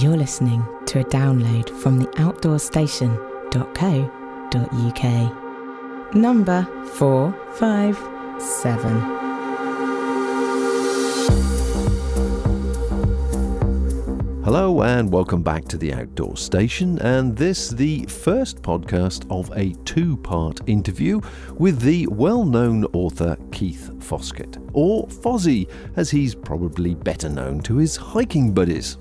You're listening to a download from the outdoorstation.co.uk. Number 457. Hello and welcome back to the Outdoor Station, and this the first podcast of a two-part interview with the well-known author Keith Foskett, or Fozzie as he's probably better known to his hiking buddies.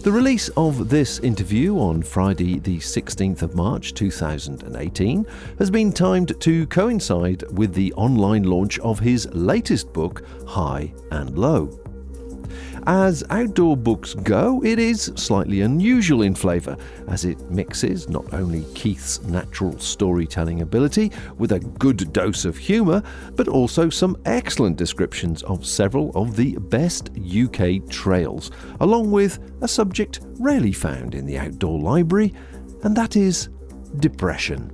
The release of this interview on Friday the 16th of March 2018 has been timed to coincide with the online launch of his latest book, High and Low. As outdoor books go, it is slightly unusual in flavour, as it mixes not only Keith's natural storytelling ability with a good dose of humour, but also some excellent descriptions of several of the best UK trails, along with a subject rarely found in the outdoor library, and that is depression.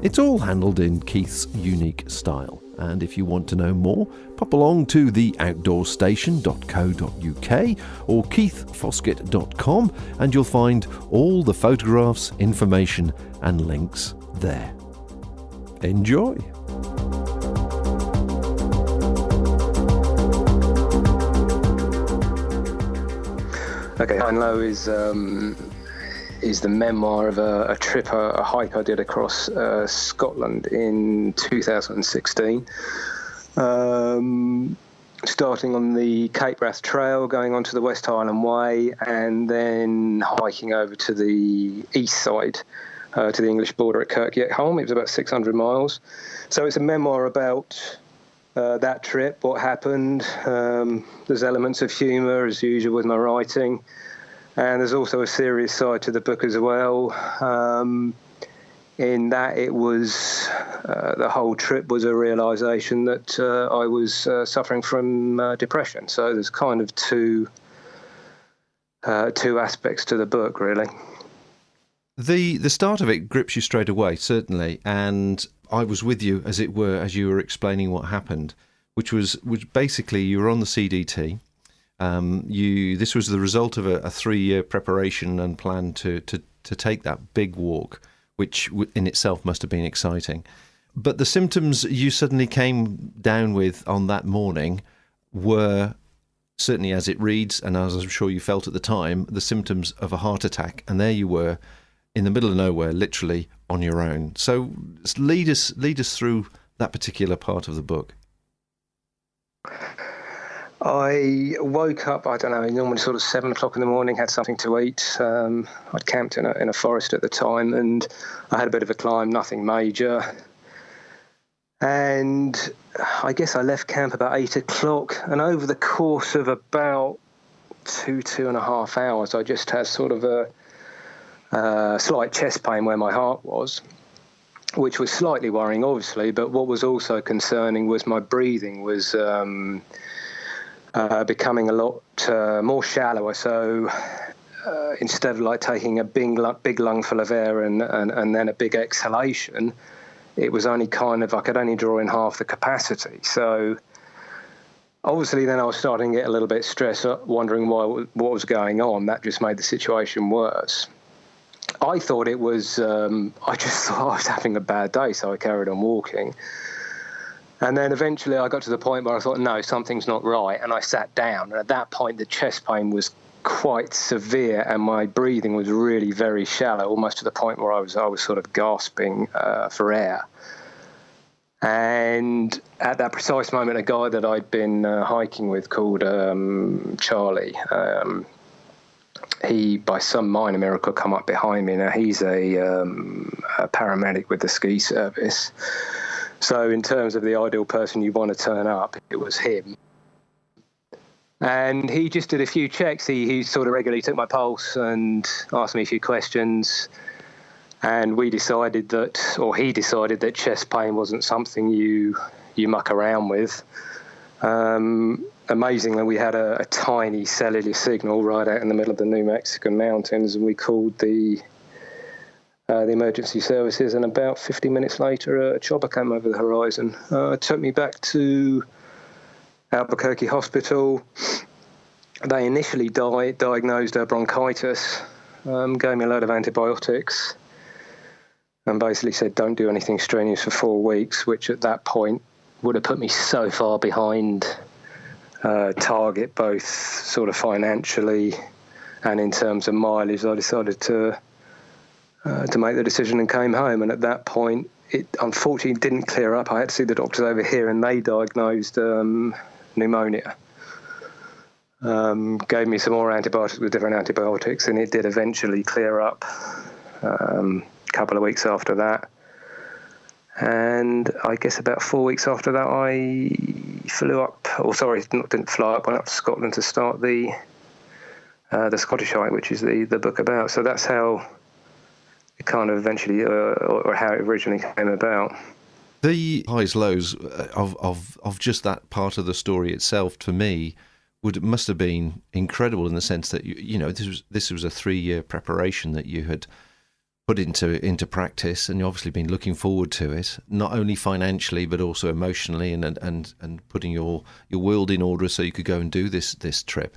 It's all handled in Keith's unique style, and if you want to know more, pop along to theoutdoorstation.co.uk or keithfoskett.com and you'll find all the photographs, information and links there. Enjoy! Okay, High and Low is the memoir of a trip, a hike I did across Scotland in 2016. Starting on the Cape Wrath Trail, going onto the West Highland Way, and then hiking over to the east side, to the English border at Kirkyackholm. It was about 600 miles. So it's a memoir about that trip, what happened. There's elements of humour, as usual, with my writing. And there's also a serious side to the book as well, in that it was, the whole trip was a realisation that I was suffering from depression. So there's kind of two aspects to the book, really. The start of it grips you straight away, certainly, and I was with you, as it were, as you were explaining what happened, which basically you were on the CDT. This was the result of a 3-year preparation and plan to take that big walk, which in itself must have been exciting. But the symptoms you suddenly came down with on that morning were, certainly as it reads, and as I'm sure you felt at the time, the symptoms of a heart attack. And there you were in the middle of nowhere, literally on your own. So lead us through that particular part of the book. I woke up, I don't know, normally sort of 7 o'clock in the morning, had something to eat. I'd camped in a forest at the time, and I had a bit of a climb, nothing major. And I guess I left camp about 8 o'clock, and over the course of about 2.5 hours, I just had sort of a slight chest pain where my heart was, which was slightly worrying, obviously, but what was also concerning was my breathing was becoming a lot more shallower. So instead of like taking a big lungful of air and then a big exhalation, it was only kind of, I could only draw in half the capacity. So obviously then I was starting to get a little bit stressed, wondering what was going on. That just made the situation worse. I thought it was, I just thought I was having a bad day, so I carried on walking. And then eventually I got to the point where I thought, no, something's not right. And I sat down. And at that point, the chest pain was quite severe and my breathing was really very shallow, almost to the point where I was sort of gasping for air. And at that precise moment, a guy that I'd been hiking with called Charlie, he, by some minor miracle, come up behind me. Now, he's a paramedic with the ski service. So in terms of the ideal person you want to turn up, it was him. And he just did a few checks. He sort of regularly took my pulse and asked me a few questions. And he decided that chest pain wasn't something you muck around with. Amazingly, we had a tiny cellular signal right out in the middle of the New Mexican mountains, and we called the emergency services, and about 50 minutes later, a chopper came over the horizon. Took me back to Albuquerque Hospital, they initially diagnosed bronchitis, gave me a load of antibiotics, and basically said don't do anything strenuous for 4 weeks, which at that point would have put me so far behind target, both sort of financially and in terms of mileage. I decided to make the decision and came home. And at that point, it unfortunately didn't clear up. I had to see the doctors over here, and they diagnosed pneumonia. Gave me some more antibiotics with different antibiotics, and it did eventually clear up a couple of weeks after that. And I guess about 4 weeks after that, I flew up, didn't fly up, went up to Scotland to start the Scottish Hike, which is the book about. So that's how it kind of eventually, or how it originally came about. The highs, lows of just that part of the story itself, for me, must have been incredible in the sense that this was a 3-year preparation that you had put into practice, and you've obviously been looking forward to it, not only financially but also emotionally, and putting your world in order so you could go and do this trip.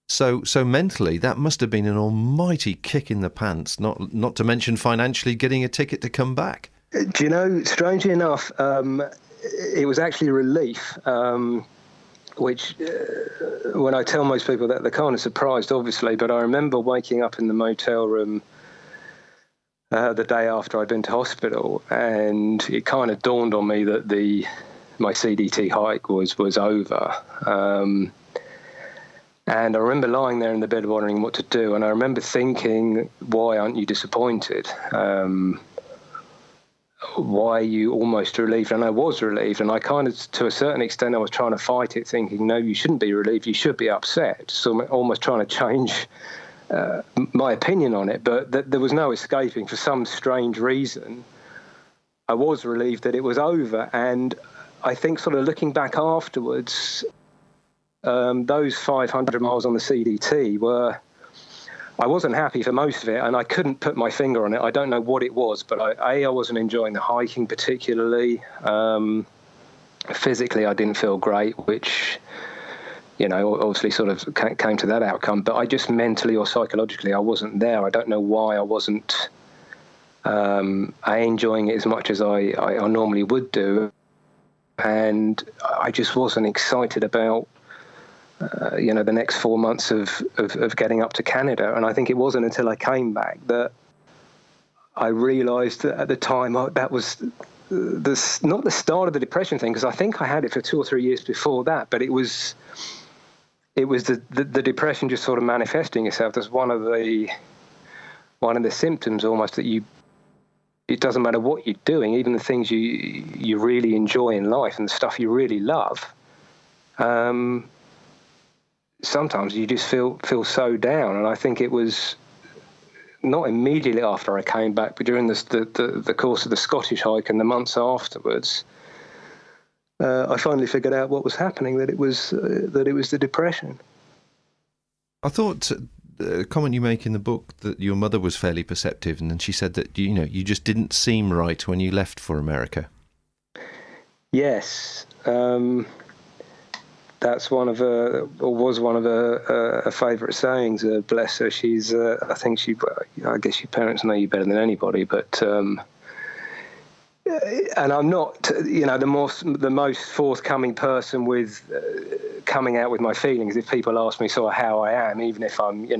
So mentally, that must have been an almighty kick in the pants. Not to mention financially, getting a ticket to come back. Do you know? Strangely enough, it was actually relief. Which, when I tell most people that, they're kind of surprised, obviously. But I remember waking up in the motel room the day after I'd been to hospital, and it kind of dawned on me that my CDT hike was over. And I remember lying there in the bed wondering what to do, and I remember thinking, why aren't you disappointed? Why are you almost relieved? And I was relieved, and I kind of, to a certain extent, I was trying to fight it, thinking, no, you shouldn't be relieved, you should be upset. So I'm almost trying to change my opinion on it, but there was no escaping. For some strange reason, I was relieved that it was over. And I think, sort of looking back afterwards, those 500 miles on the CDT I wasn't happy for most of it, and I couldn't put my finger on it. I don't know what it was, but I wasn't enjoying the hiking particularly. Physically, I didn't feel great, which, obviously sort of came to that outcome. But I just mentally or psychologically, I wasn't there. I don't know why I wasn't enjoying it as much as I normally would do. And I just wasn't excited about the next 4 months of getting up to Canada. And I think it wasn't until I came back that I realised that at the time that was not the start of the depression thing, because I think I had it for 2 or 3 years before that, but it was the depression just sort of manifesting itself. That's one of the symptoms almost, that it doesn't matter what you're doing, even the things you really enjoy in life and the stuff you really love. Sometimes you just feel so down, and I think it was not immediately after I came back, but during the course of the Scottish hike and the months afterwards, I finally figured out what was happening. That it was the depression. I thought a comment you make in the book that your mother was fairly perceptive, and then she said that you just didn't seem right when you left for America. Yes. That's was one of her favourite sayings. Bless her. She's, I guess your parents know you better than anybody, but, and I'm not, the most forthcoming person with coming out with my feelings. If people ask me sort of how I am, even if I'm,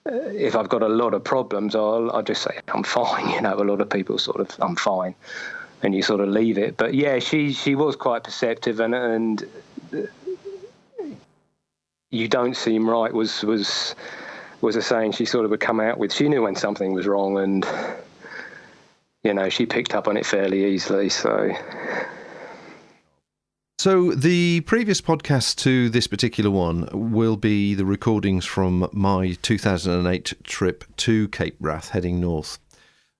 if I've got a lot of problems, I'll just say I'm fine. A lot of people sort of, I'm fine, and you sort of leave it. But yeah, she was quite perceptive, and you don't seem right was a saying she sort of would come out with. She knew when something was wrong, and she picked up on it fairly easily. So the previous podcast to this particular one will be the recordings from my 2008 trip to Cape Wrath, heading north.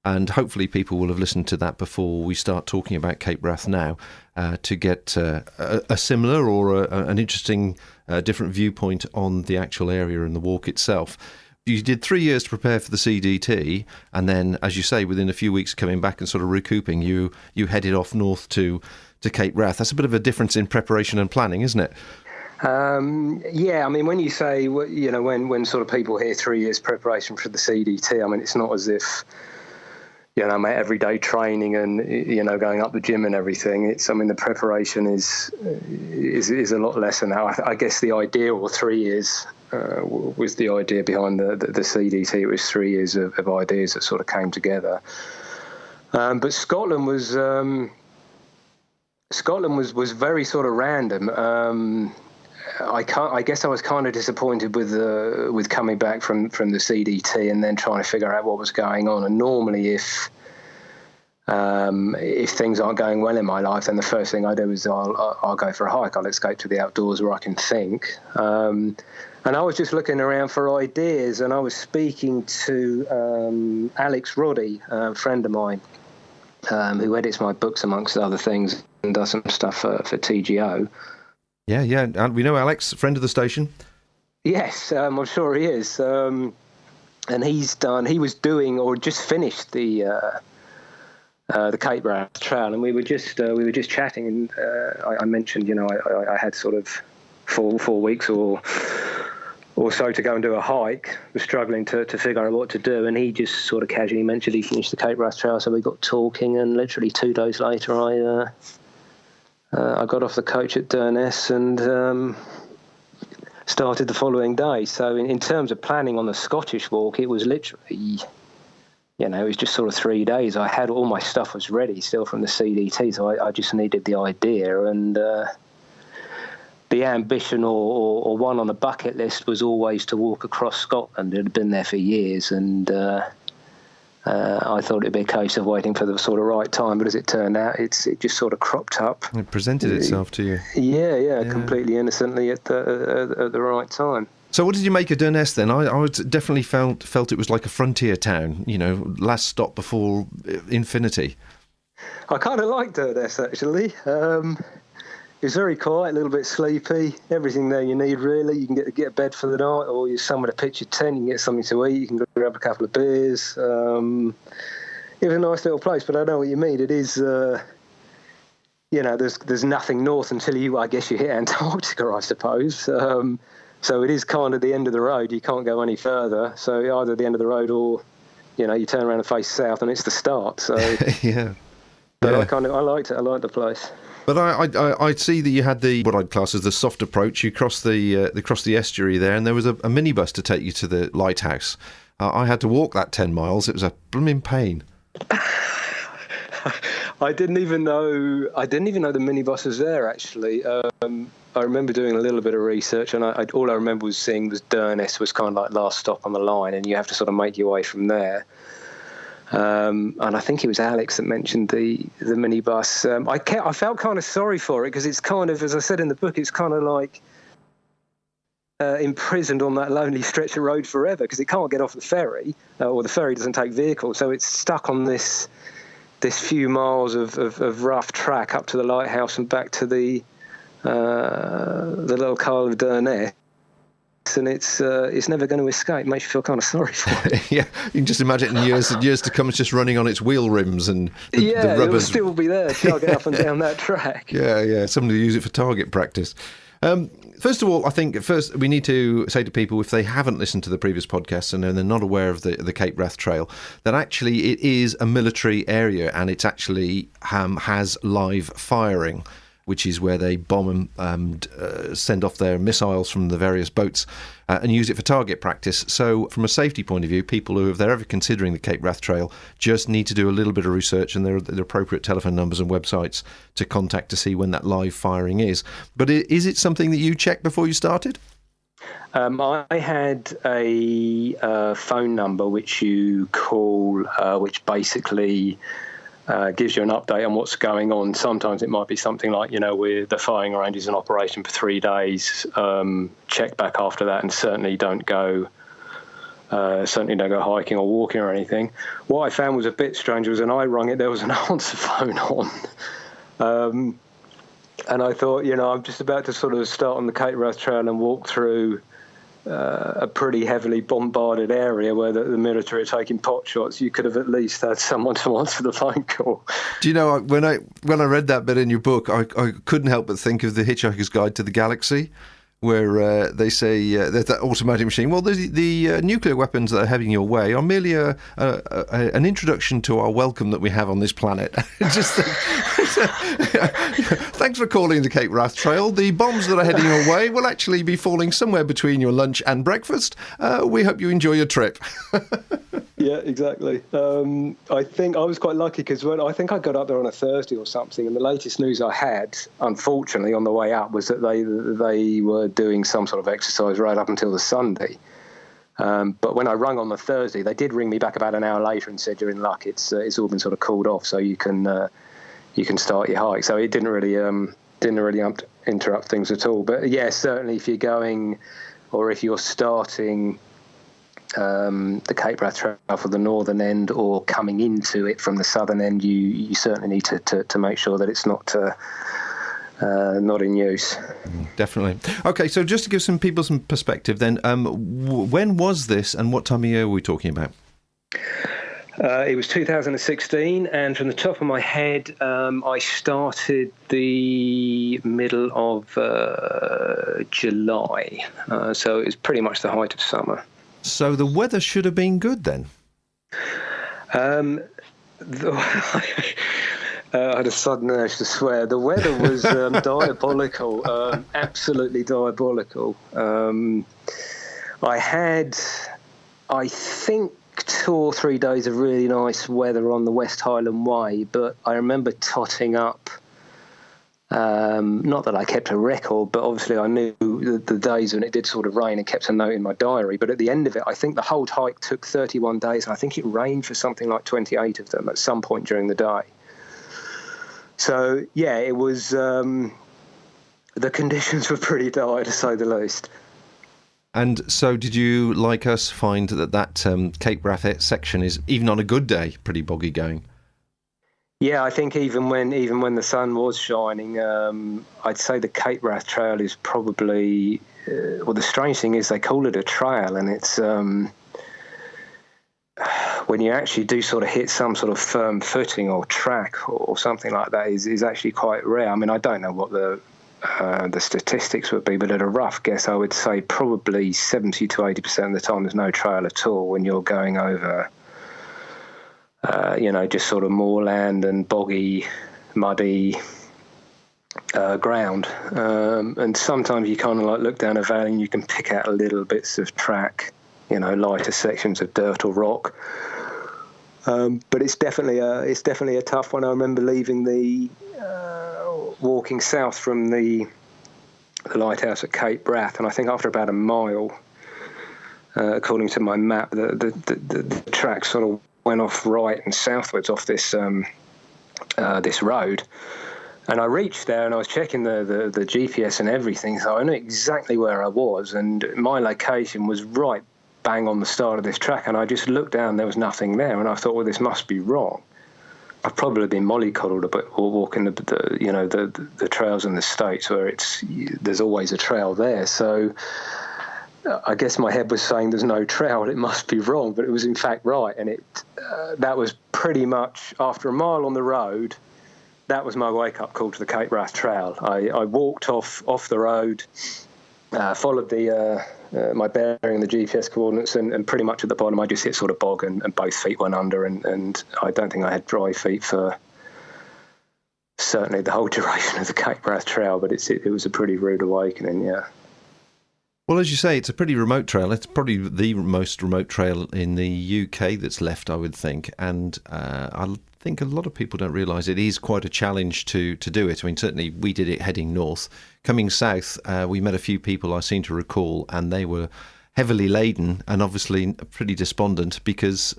And hopefully people will have listened to that before we start talking about Cape Wrath now, to get a similar or an interesting different viewpoint on the actual area and the walk itself. You did 3 years to prepare for the CDT, and then, as you say, within a few weeks coming back and sort of recouping, you headed off north to Cape Wrath. That's a bit of a difference in preparation and planning, isn't it? Yeah, I mean, when you say, when sort of people hear 3 years preparation for the CDT, I mean, it's not as if, my everyday training and, going up the gym and everything. The preparation is a lot less than that. I guess the idea, or 3 years, was the idea behind the CDT. It was 3 years of ideas that sort of came together. But Scotland was very sort of random. I guess I was kind of disappointed with coming back from the CDT and then trying to figure out what was going on. And normally, if things aren't going well in my life, then the first thing I do is I'll go for a hike. I'll escape to the outdoors where I can think. And I was just looking around for ideas, and I was speaking to Alex Roddy, a friend of mine, who edits my books amongst other things and does some stuff for TGO. Yeah, and we know Alex, friend of the station. Yes, I'm sure he is. And he was doing or just finished the Cape Wrath Trail, and we were just chatting, and I mentioned, I had sort of 4 weeks or so to go and do a hike. Was struggling to figure out what to do, and he just sort of casually mentioned he finished the Cape Wrath Trail, so we got talking, and literally 2 days later I got off the coach at Durness and started the following day. So in terms of planning on the Scottish walk, it was literally, it was just sort of 3 days. I had all my stuff was ready still from the CDT, so I just needed the idea. And the ambition or one on the bucket list was always to walk across Scotland. It had been there for years, and I thought it'd be a case of waiting for the sort of right time, but as it turned out, it just sort of cropped up. It presented itself to you. Yeah, completely innocently at the right time. So what did you make of Durness then? I definitely felt it was like a frontier town, last stop before infinity. I kind of liked Durness, actually. It was very quiet, a little bit sleepy. Everything there you need, really. You can get a bed for the night, or you're somewhere to pitch your tent. You can get something to eat. You can grab a couple of beers. It was a nice little place, but I know what you mean. It is, there's nothing north until I guess you hit Antarctica, I suppose. So it is kind of the end of the road. You can't go any further. So either the end of the road, or you turn around and face south, and it's the start. So yeah. But I liked it. I liked the place. But I see that you had what I'd class as the soft approach. You crossed the estuary there, and there was a minibus to take you to the lighthouse. I had to walk that 10 miles. It was a blooming pain. I didn't even know the minibus was there, actually. I remember doing a little bit of research, and all I remember was seeing was Durness was kind of like last stop on the line, and you have to sort of make your way from there. And I think it was Alex that mentioned the minibus. I felt kind of sorry for it, because it's kind of, as I said in the book, it's kind of like imprisoned on that lonely stretch of road forever, because it can't get off the ferry, or the ferry doesn't take vehicles, so it's stuck on this few miles of rough track up to the lighthouse and back to the little Carl of Durness. And it's never going to escape. It makes you feel kind of sorry for it. Yeah, you can just imagine in years to come, it's just running on its wheel rims, and the it will rubber's still be there, chugging up and down that track. Yeah, somebody use it for target practice. First of all, I think we need to say to people, if they haven't listened to the previous podcasts and they're not aware of the Cape Wrath Trail, that actually it is a military area, and it actually has live firing, which is where they bomb and send off their missiles from the various boats and use it for target practice. So from a safety point of view, people who, if they're ever considering the Cape Wrath Trail, just need to do a little bit of research, and there are the appropriate telephone numbers and websites to contact to see when that live firing is. But is it something that you checked before you started? I had a phone number which you call, which basically gives you an update on what's going on. Sometimes it might be something like, the firing range is in operation for 3 days. Check back after that, and certainly don't go hiking or walking or anything. What I found was a bit strange was when I rung it, there was an answer phone on. And I thought, I'm just about to sort of start on the Cape Wrath Trail and walk through a pretty heavily bombarded area where the military are taking pot shots. You could have at least had someone to answer the phone call. Do you know, when I read that bit in your book, I couldn't help but think of The Hitchhiker's Guide to the Galaxy, where they say that automatic machine, well, the nuclear weapons that are heading your way are merely an introduction to our welcome that we have on this planet. Just thanks for calling the Cape Wrath Trail. The bombs that are heading your way will actually be falling somewhere between your lunch and breakfast. We hope you enjoy your trip. Yeah, exactly. I think I was quite lucky because I think I got up there on a Thursday or something, and the latest news I had, unfortunately, on the way up was that they were doing some sort of exercise right up until the Sunday. But when I rung on the Thursday, they did ring me back about an hour later and said, "You're in luck. It's all been sort of cooled off, so you can start your hike." So it didn't really interrupt things at all. But yeah, certainly if you're going, or if you're starting the Cape Wrath Trail for the northern end or coming into it from the southern end, you certainly need to make sure that it's not in use. Definitely. Okay, so just to give some people some perspective then, when was this and what time of year are we talking about? It was 2016, and from the top of my head, I started the middle of July, so it was pretty much the height of summer. So the weather should have been good then? I had a sudden urge to swear. The weather was diabolical, absolutely diabolical. I had, I think, 2 or 3 days of really nice weather on the West Highland Way, but I remember totting up. Not that I kept a record, but obviously I knew the days when it did sort of rain and kept a note in my diary. But at the end of it, I think the whole hike took 31 days, and I think it rained for something like 28 of them at some point during the day. So, yeah, it was, the conditions were pretty dire, to say the least. And so did you, like us, find that Cape Wrath section is, even on a good day, pretty boggy going? Yeah, I think even when the sun was shining, I'd say the Cape Wrath Trail is probably, well, the strange thing is they call it a trail, and it's, when you actually do sort of hit some sort of firm footing or track or something like that is actually quite rare. I mean, I don't know what the statistics would be, but at a rough guess, I would say probably 70 to 80% of the time there's no trail at all when you're going over, just sort of moorland and boggy, muddy ground. And sometimes you kind of like look down a valley and you can pick out little bits of track, lighter sections of dirt or rock. But it's definitely a tough one. I remember leaving walking south from the lighthouse at Cape Wrath, and I think after about a mile, according to my map, the track sort of went off right and southwards off this road. And I reached there and I was checking the GPS and everything, so I knew exactly where I was, and my location was right bang on the start of this track. And I just looked down, there was nothing there, and I thought, well, this must be wrong. I've probably been mollycoddled a bit or walking the trails in the States where there's always a trail there. So I guess my head was saying there's no trail, it must be wrong, but it was in fact right. And that was pretty much, after a mile on the road, that was my wake-up call to the Cape Wrath Trail. I walked off the road, followed my bearing, the GPS coordinates, and pretty much at the bottom I just hit sort of bog and both feet went under, and I don't think I had dry feet for certainly the whole duration of the Cape Wrath Trail, but it was a pretty rude awakening, yeah. Well, as you say, it's a pretty remote trail. It's probably the most remote trail in the UK that's left, I would think. And I think a lot of people don't realise it is quite a challenge to do it. I mean, certainly we did it heading north. Coming south, we met a few people I seem to recall, and they were heavily laden and obviously pretty despondent because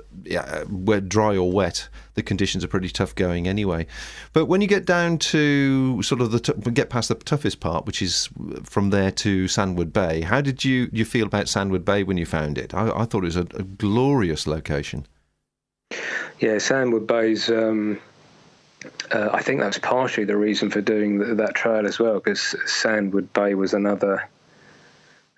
we're dry or wet. The conditions are pretty tough going anyway. But when you get down to sort of get past the toughest part, which is from there to Sandwood Bay, how did you feel about Sandwood Bay when you found it? I thought it was a glorious location. Yeah, Sandwood Bay's, I think that's partially the reason for doing that trail as well, because Sandwood Bay was another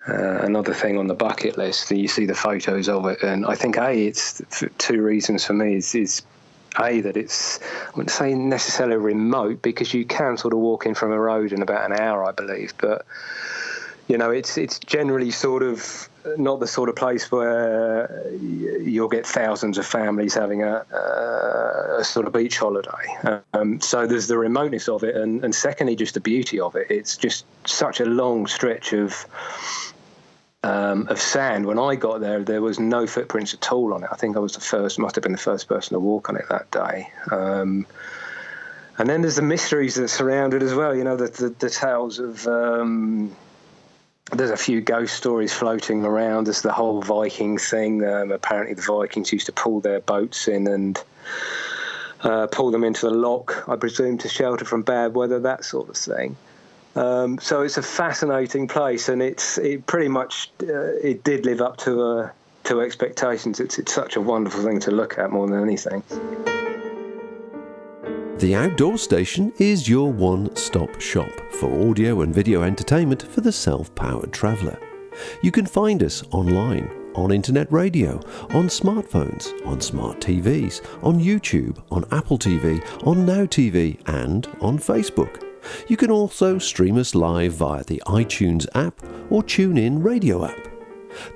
thing on the bucket list. You see the photos of it, and I think it's two reasons for me. Is that it's, I wouldn't say necessarily remote, because you can sort of walk in from a road in about an hour, I believe, but it's generally sort of not the sort of place where you'll get thousands of families having a sort of beach holiday. So there's the remoteness of it, and secondly, just the beauty of it. It's just such a long stretch of sand. When I got there was no footprints at all on it. I think I was must have been the first person to walk on it that day. And then there's the mysteries that surround it as well. The tales of there's a few ghost stories floating around. There's the whole Viking thing. Apparently the Vikings used to pull their boats in and pull them into the loch, I presume, to shelter from bad weather, that sort of thing. So it's a fascinating place, and it pretty much it did live up to expectations. It's such a wonderful thing to look at more than anything. The Outdoor Station is your one-stop shop for audio and video entertainment for the self-powered traveller. You can find us online, on internet radio, on smartphones, on smart TVs, on YouTube, on Apple TV, on Now TV, and on Facebook. You can also stream us live via the iTunes app or TuneIn radio app.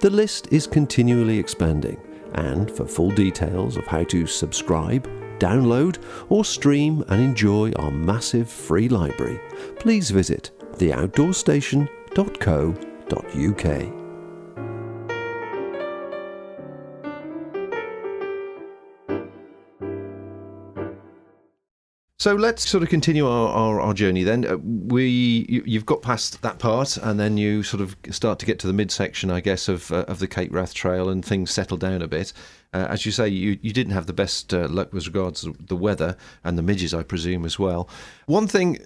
The list is continually expanding, and for full details of how to subscribe, download or stream and enjoy our massive free library, please visit theoutdoorstation.co.uk. So let's sort of continue our journey then. You've got past that part, and then you sort of start to get to the midsection, I guess, of the Cape Wrath Trail, and things settle down a bit. As you say, you didn't have the best luck with regards to the weather and the midges, I presume, as well. One thing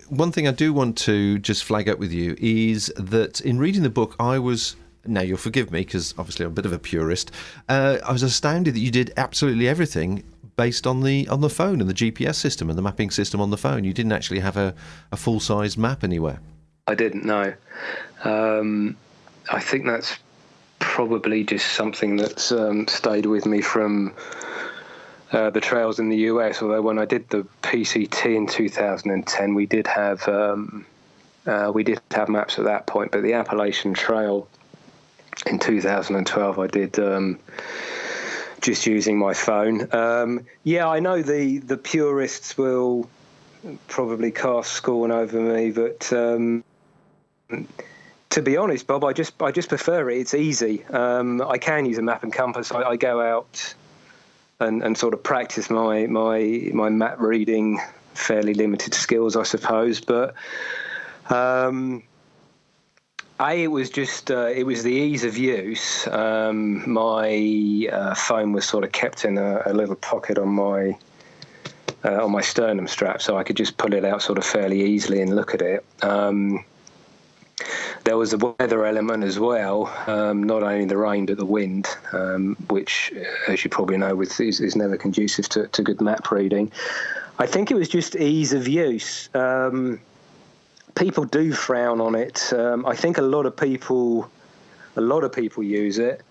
I do want to just flag up with you is that in reading the book, now you'll forgive me because obviously I'm a bit of a purist, I was astounded that you did absolutely everything based on the phone and the GPS system and the mapping system on the phone. You didn't actually have a full-size map anywhere. I didn't know. I think that's probably just something that's stayed with me from the trails in the US, although when I did the PCT in 2010, we did have maps at that point, but the Appalachian Trail in 2012 I did just using my phone. I know the purists will probably cast scorn over me, but to be honest, Bob, I just prefer it. It's easy. I can use a map and compass. I go out and sort of practice my map reading, fairly limited skills, I suppose. But it was just it was the ease of use. My phone was sort of kept in a little pocket on my sternum strap, so I could just pull it out sort of fairly easily and look at it. There was a weather element as well, not only the rain but the wind, which, as you probably know, is never conducive to good map reading. I think it was just ease of use. People do frown on it. I think a lot of people use it.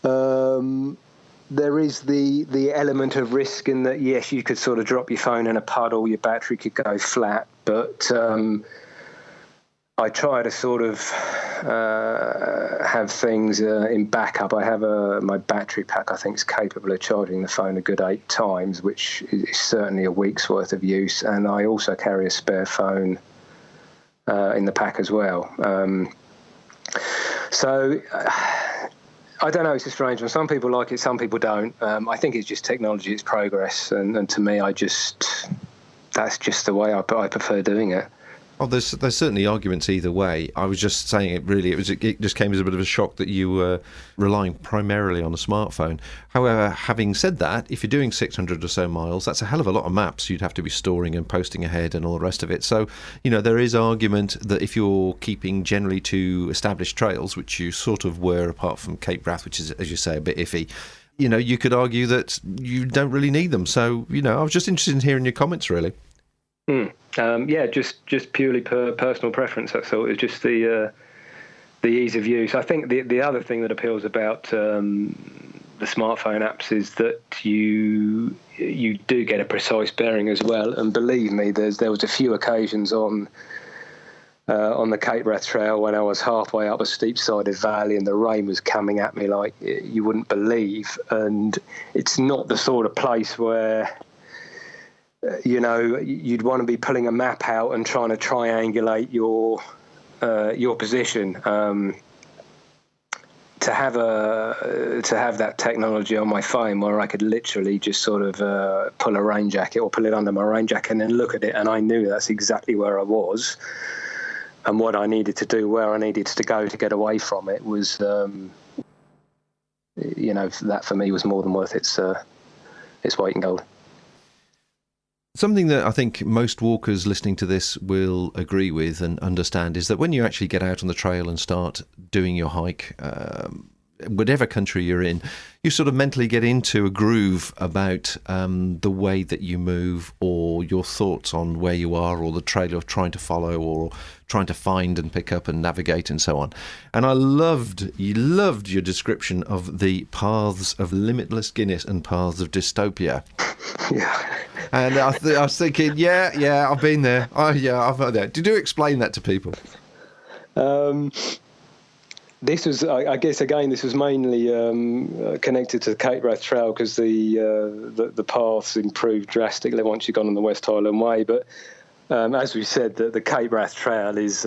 There is the element of risk in that, yes, you could sort of drop your phone in a puddle, your battery could go flat, but I try to sort of have things in backup. I have my battery pack, I think, is capable of charging the phone a good 8 times, which is certainly a week's worth of use. And I also carry a spare phone in the pack as well. So I don't know, it's a strange one. Some people like it, some people don't. I think it's just technology, it's progress. And to me, that's just the way I prefer doing it. Oh, there's certainly arguments either way. I was just saying it just came as a bit of a shock that you were relying primarily on a smartphone. However, having said that, if you're doing 600 or so miles, that's a hell of a lot of maps you'd have to be storing and posting ahead and all the rest of it. So, there is argument that if you're keeping generally to established trails, which you sort of were apart from Cape Wrath, which is, as you say, a bit iffy, you could argue that you don't really need them. So, I was just interested in hearing your comments, really. Just purely personal preference. That's all. It's just the ease of use. I think the other thing that appeals about the smartphone apps is that you do get a precise bearing as well. And believe me, there was a few occasions on on the Cape Wrath Trail when I was halfway up a steep-sided valley and the rain was coming at me like you wouldn't believe. And it's not the sort of place where, you'd want to be pulling a map out and trying to triangulate your position. To have that technology on my phone where I could literally just sort of pull a rain jacket or pull it under my rain jacket and then look at it, and I knew that's exactly where I was and what I needed to do, where I needed to go to get away from it was, that for me was more than worth its weight in gold. Something that I think most walkers listening to this will agree with and understand is that when you actually get out on the trail and start doing your hike, whatever country you're in, you sort of mentally get into a groove about the way that you move or your thoughts on where you are or the trail you're trying to follow or trying to find and pick up and navigate and so on. And you loved your description of the paths of limitless Guinness and paths of dystopia. Yeah. And I was thinking, yeah, I've been there. I've heard that. Did you explain that to people? This was, I guess, again, this was mainly connected to the Cape Wrath Trail because the paths improved drastically once you've gone on the West Highland Way. But as we said, the Cape Wrath Trail is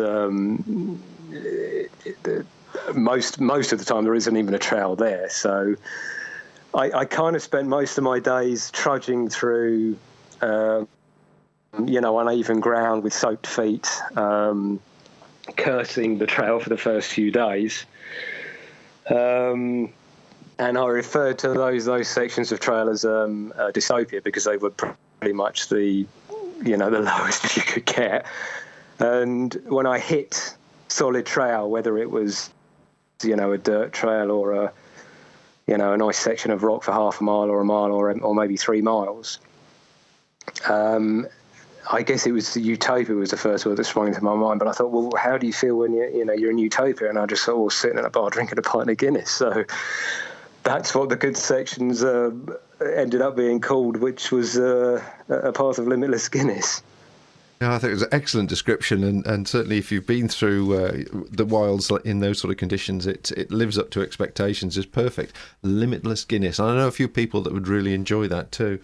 most of the time there isn't even a trail there. So I kind of spent most of my days trudging through, uneven ground with soaked feet. Cursing the trail for the first few days, and I referred to those sections of trail as dystopia because they were pretty much the lowest you could get. And when I hit solid trail, whether it was a dirt trail or a nice section of rock for half a mile or a mile or maybe 3 miles, I guess it was utopia was the first word that sprung into my mind. But I thought, well, how do you feel when you're in utopia? And I just thought, well, sitting in a bar drinking a pint of Guinness. So that's what the good sections ended up being called, which was a path of limitless Guinness. Yeah, I think it was an excellent description, and certainly if you've been through the wilds in those sort of conditions, it lives up to expectations. It's perfect. Limitless Guinness. And I know a few people that would really enjoy that too.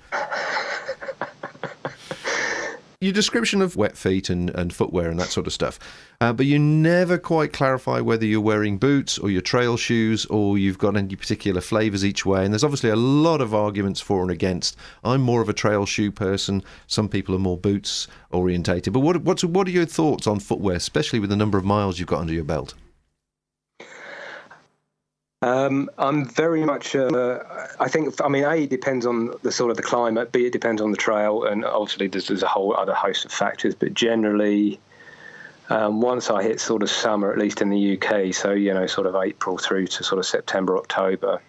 Your description of wet feet and footwear and that sort of stuff, but you never quite clarify whether you're wearing boots or your trail shoes or you've got any particular flavours each way. And there's obviously a lot of arguments for and against. I'm more of a trail shoe person. Some people are more boots orientated. But what are your thoughts on footwear, especially with the number of miles you've got under your belt? I'm very much, I think, A, it depends on the sort of the climate, B, it depends on the trail, and obviously there's a whole other host of factors, but generally, once I hit sort of summer, at least in the UK, so, sort of April through to sort of September, October,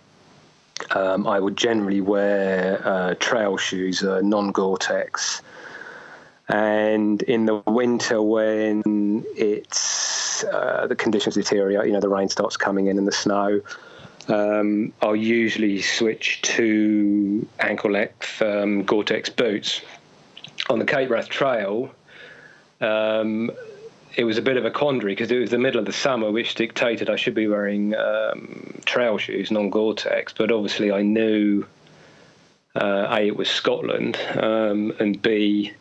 I would generally wear trail shoes, non-Gore-Tex, and in the winter when it's the conditions deteriorate, the rain starts coming in and the snow, I'll usually switch to ankle-length Gore-Tex boots. On the Cape Wrath Trail, it was a bit of a quandary because it was the middle of the summer, which dictated I should be wearing trail shoes, non-Gore-Tex, but obviously I knew, A, it was Scotland, and B,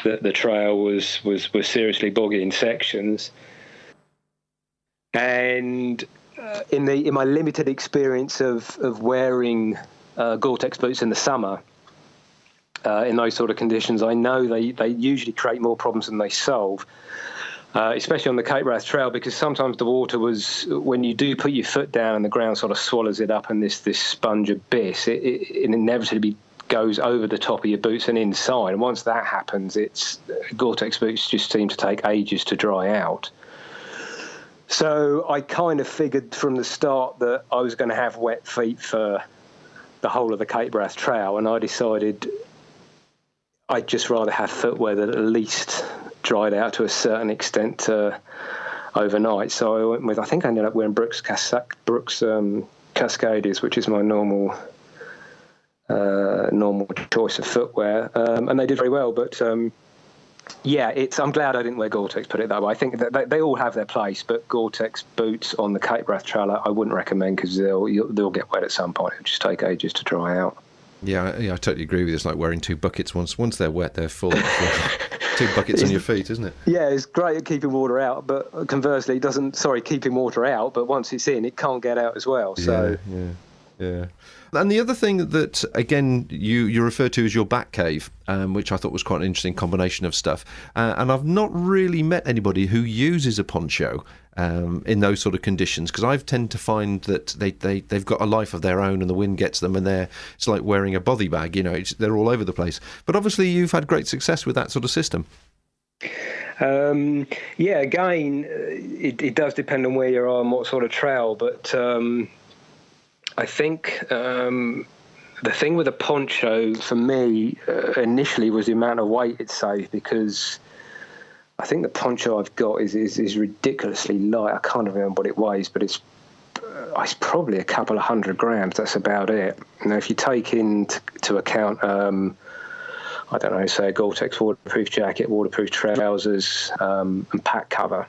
that the trail was seriously boggy in sections. And in my limited experience of wearing Gore-Tex boots in the summer, in those sort of conditions, I know they usually create more problems than they solve, especially on the Cape Wrath Trail, because sometimes the water when you do put your foot down and the ground sort of swallows it up in this sponge abyss, it inevitably goes over the top of your boots and inside. And once that happens, Gore-Tex boots just seem to take ages to dry out. So I kind of figured from the start that I was going to have wet feet for the whole of the Cape Wrath Trail, and I decided I'd just rather have footwear that at least dried out to a certain extent overnight. So I went with, I think I ended up wearing Brooks Cascades, which is my normal choice of footwear, and they did very well. But Yeah, I'm glad I didn't wear Gore-Tex, put it that way. I think that they all have their place, but Gore-Tex boots on the Cape Wrath trailer I wouldn't recommend, because they'll get wet at some point. It'll just take ages to dry out. Yeah, I totally agree with you. It's like wearing two buckets. Once they're wet, they're full. Two buckets on your feet, isn't it? Yeah, it's great at keeping water out, but conversely, keeping water out, but once it's in, it can't get out as well. So Yeah. And the other thing that, again, you refer to as your bat cave, which I thought was quite an interesting combination of stuff. And I've not really met anybody who uses a poncho in those sort of conditions, because I tend to find that they've got a life of their own and the wind gets them, and it's like wearing a bothy bag, they're all over the place. But obviously you've had great success with that sort of system. Yeah, again, it does depend on where you are and what sort of trail, but I think the thing with a poncho for me initially was the amount of weight it saved, because I think the poncho I've got is ridiculously light. I can't remember what it weighs, but it's probably a couple of 100 grams. That's about it. Now, if you take into account, I don't know, say a Gore-Tex waterproof jacket, waterproof trousers, and pack cover,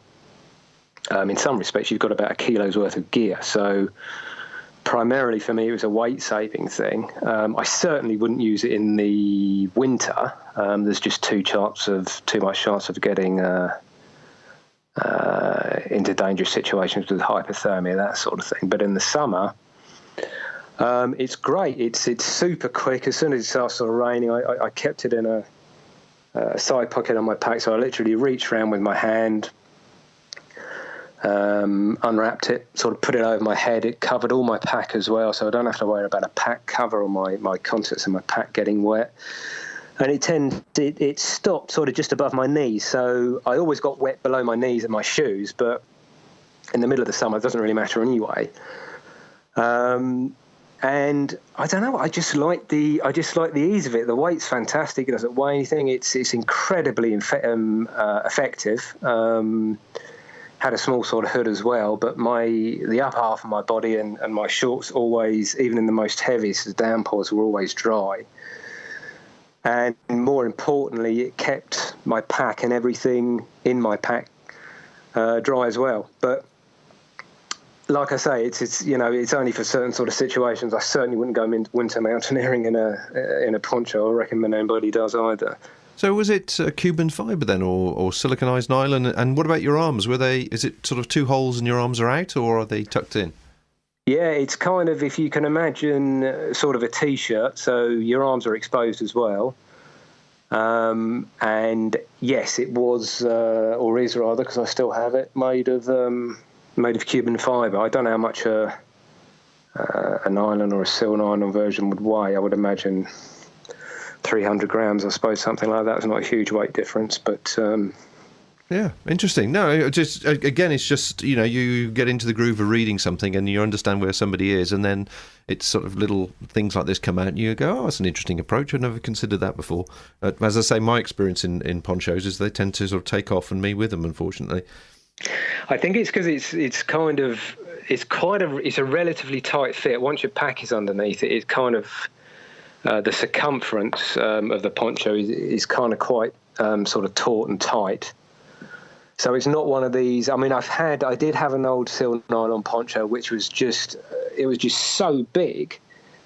in some respects you've got about a kilo's worth of gear. So primarily for me, it was a weight-saving thing. I certainly wouldn't use it in the winter. There's just too much chance of getting into dangerous situations with hypothermia, that sort of thing. But in the summer, it's great. It's super quick. As soon as it starts sort of raining, I kept it in a side pocket on my pack, so I literally reached around with my hand, unwrapped it, sort of put it over my head. It covered all my pack as well, so I don't have to worry about a pack cover or my contents in my pack getting wet. And it stopped sort of just above my knees, so I always got wet below my knees in my shoes, but in the middle of the summer it doesn't really matter anyway. And I don't know, I just like the ease of it. The weight's fantastic. It doesn't weigh anything. It's incredibly effective. Had a small sort of hood as well, but the upper half of my body and my shorts always, even in the most heaviest downpours, were always dry. And more importantly, it kept my pack and everything in my pack dry as well. But like I say, it's only for certain sort of situations. I certainly wouldn't go winter mountaineering in a poncho. I recommend anybody does either. So was it Cuban fibre then, or siliconized nylon? And what about your arms? Is it sort of two holes and your arms are out, or are they tucked in? Yeah, it's kind of, if you can imagine, sort of a T-shirt, so your arms are exposed as well. And yes, it was, or is rather, because I still have it, made of Cuban fibre. I don't know how much a nylon or a sil nylon version would weigh. I would imagine 300 grams, I suppose, something like that. It's not a huge weight difference, but yeah, interesting. No, just again, it's just, you get into the groove of reading something and you understand where somebody is, and then it's sort of little things like this come out and you go, oh, that's an interesting approach. I've never considered that before. As I say, my experience in ponchos is they tend to sort of take off, and me with them, unfortunately. I think it's because it's a relatively tight fit. Once your pack is underneath it, it's kind of the circumference of the poncho is kind of quite sort of taut and tight. So it's not one of these. I mean, I did have an old sil nylon poncho, which was just so big.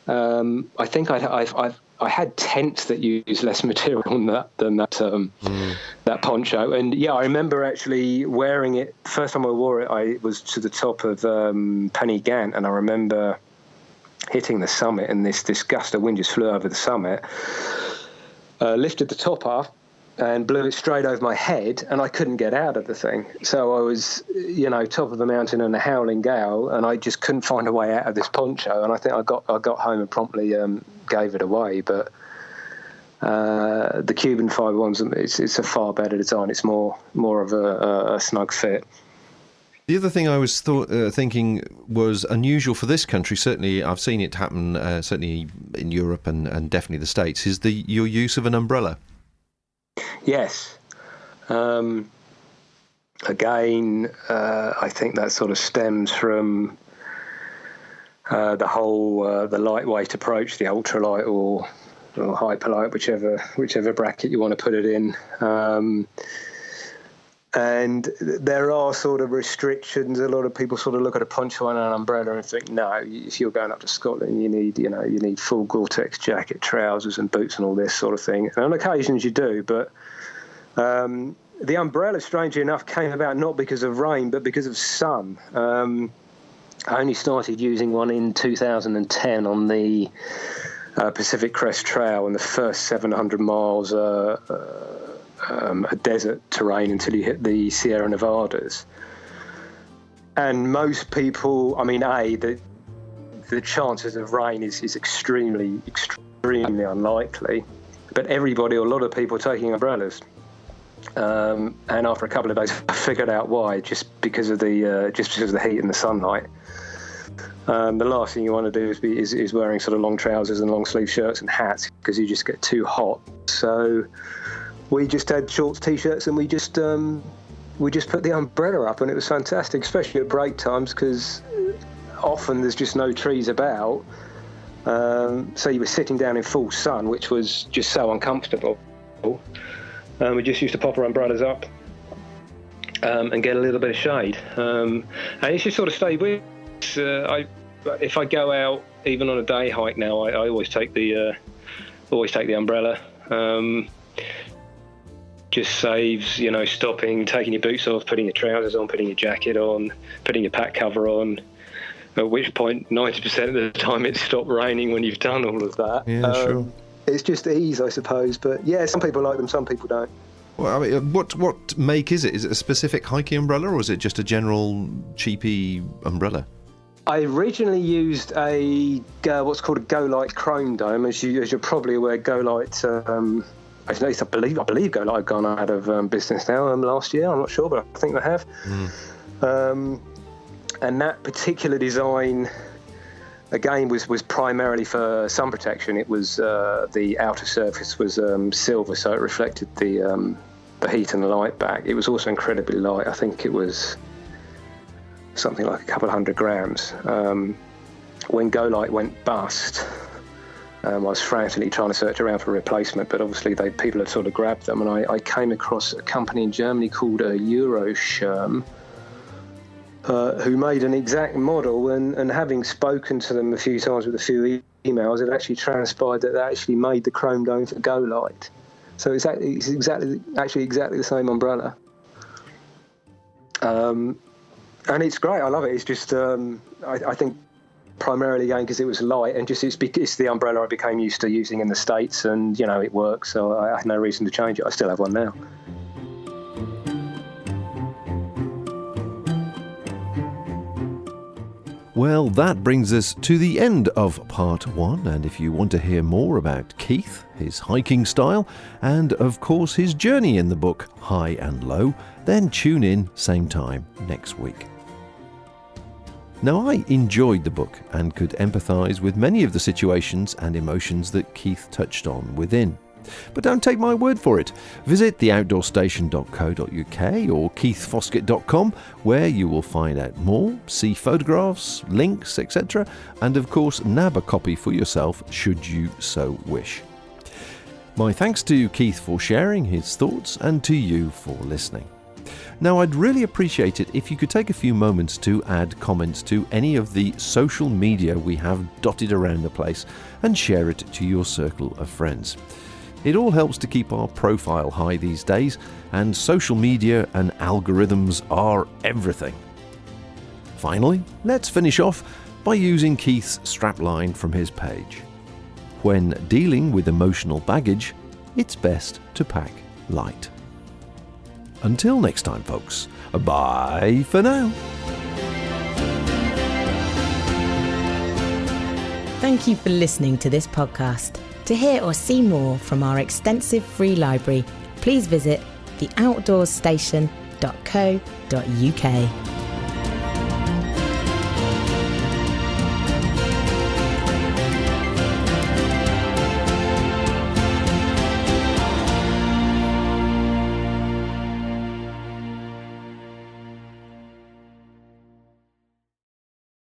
I think I had tents that used less material than that poncho. And yeah, I remember actually wearing it. First time I wore it, I was to the top of Penny Gant, and I remember hitting the summit, and this gust of wind just flew over the summit, lifted the top off, and blew it straight over my head, and I couldn't get out of the thing. So I was, top of the mountain in a howling gale, and I just couldn't find a way out of this poncho. And I think I got home and promptly gave it away. But the Cuban fibre ones, it's a far better design. It's more of a snug fit. The other thing I was thinking was unusual for this country, certainly I've seen it happen, certainly in Europe and definitely the States, is your use of an umbrella. Yes. Again, I think that sort of stems from the whole the lightweight approach, the ultralight or or hyperlight, whichever bracket you want to put it in. And there are sort of restrictions. A lot of people sort of look at a poncho and an umbrella and think, no, if you're going up to Scotland, you need full Gore-Tex jacket, trousers and boots and all this sort of thing. And on occasions you do, but the umbrella, strangely enough, came about not because of rain, but because of sun. I only started using one in 2010 on the Pacific Crest Trail, and the first 700 miles a desert terrain until you hit the Sierra Nevadas. And most people, the chances of rain is extremely unlikely, but everybody, or a lot of people, are taking umbrellas. And after a couple of days, I figured out why, just because of the heat and the sunlight. The last thing you want to do is wearing sort of long trousers and long sleeve shirts and hats, because you just get too hot. So we just had shorts, t-shirts, and we just put the umbrella up, and it was fantastic, especially at break times, because often there's just no trees about. So you were sitting down in full sun, which was just so uncomfortable. We just used to pop our umbrellas up and get a little bit of shade. And it's just sort of stayed with us. If I go out, even on a day hike now, I always take the umbrella. Just saves, stopping, taking your boots off, putting your trousers on, putting your jacket on, putting your pack cover on, at which point 90% of the time it stopped raining when you've done all of that. Yeah, sure. It's just ease, I suppose. But yeah, some people like them, some people don't. Well, what make is it? Is it a specific hiking umbrella, or is it just a general cheapy umbrella? I originally used what's called a Go Light Chrome Dome. As you're probably aware, Go Light... I believe Go Light have gone out of business now last year. I'm not sure, but I think they have. And that particular design, again, was primarily for sun protection. It was the outer surface was silver, so it reflected the heat and the light back. It was also incredibly light. I think it was something like a couple of 100 grams. When Go Light went bust, I was frantically trying to search around for a replacement, but obviously people had sort of grabbed them, and I came across a company in Germany called Euroscherm, who made an exact model, and having spoken to them a few times with a few emails, it actually transpired that they actually made the chrome dome for Go Light. So it's exactly the same umbrella. And it's great. I love it. It's just, I think, primarily again because it was light, and just it's the umbrella I became used to using in the States, and it works, so I had no reason to change it. I still have one now. Well, that brings us to the end of part 1, and if you want to hear more about Keith, his hiking style, and of course his journey in the book High and Low, then tune in same time next week. Now, I enjoyed the book and could empathise with many of the situations and emotions that Keith touched on within. But don't take my word for it. Visit theoutdoorstation.co.uk or keithfoskett.com, where you will find out more, see photographs, links, etc., and of course nab a copy for yourself should you so wish. My thanks to Keith for sharing his thoughts, and to you for listening. Now, I'd really appreciate it if you could take a few moments to add comments to any of the social media we have dotted around the place and share it to your circle of friends. It all helps to keep our profile high these days, and social media and algorithms are everything. Finally, let's finish off by using Keith's strapline from his page. When dealing with emotional baggage, it's best to pack light. Until next time, folks, bye for now. Thank you for listening to this podcast. To hear or see more from our extensive free library, please visit theoutdoorstation.co.uk.